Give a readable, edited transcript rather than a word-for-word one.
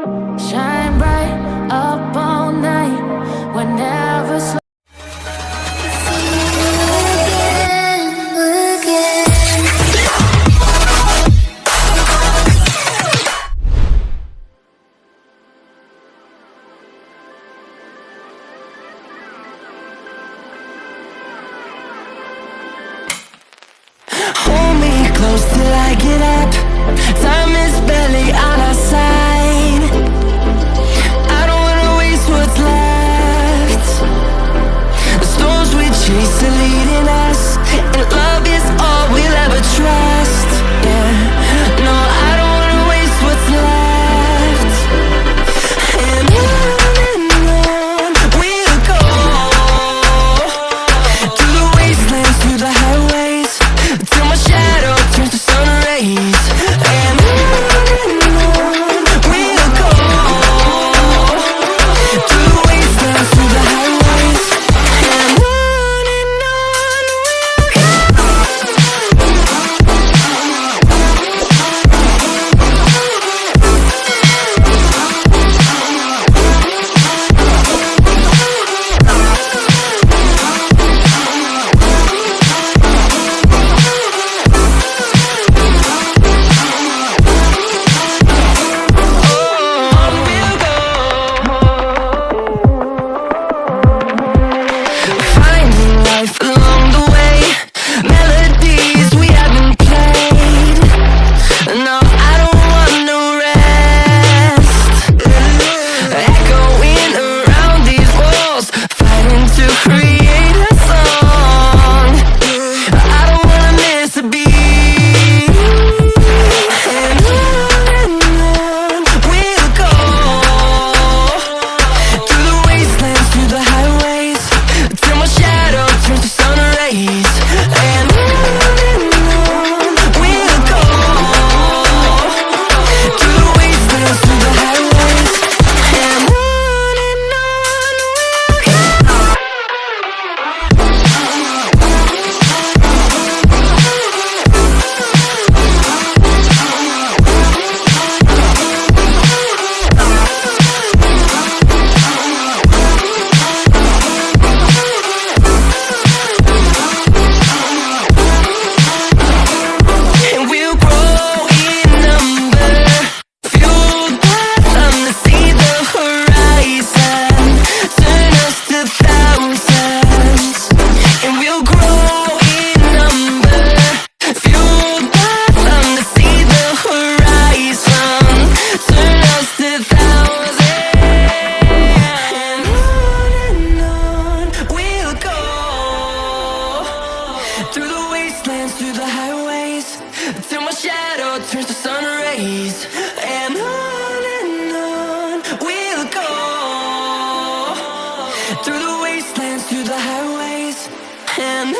Shine bright up all night. We're never slow. Hold me close till I get up. Time is barely on our side. I don't wanna waste what's left. The storms we chase are leading us, and love is all we'll ever trust. Yeah, no, I don't wanna waste what's left. And on we'll go, through the wastelands, through the highways, till my shadow turns to sun rays. And on we'll go, through the wastelands, through the highways. And on we'll go. Finding life along the way, melodies we haven't played. No, I don't want no rest. Echoing around these walls, fighting to create a song. I don't wanna miss a beat. And on we'll go, through the wastelands, through the highways, till my shadow turns to sun rays. And on we'll go, through the wastelands, through the highways. And on we'll go. And we'll grow in number, fueled by them to see the horizon, turn us to thousands. And we'll grow in number, fueled by them to see the horizon, turn us to thousands. And on we'll go, through the wastelands, through the highways, till my shadow turns to sun rays. And on we'll go, through the wastelands, through the highways. And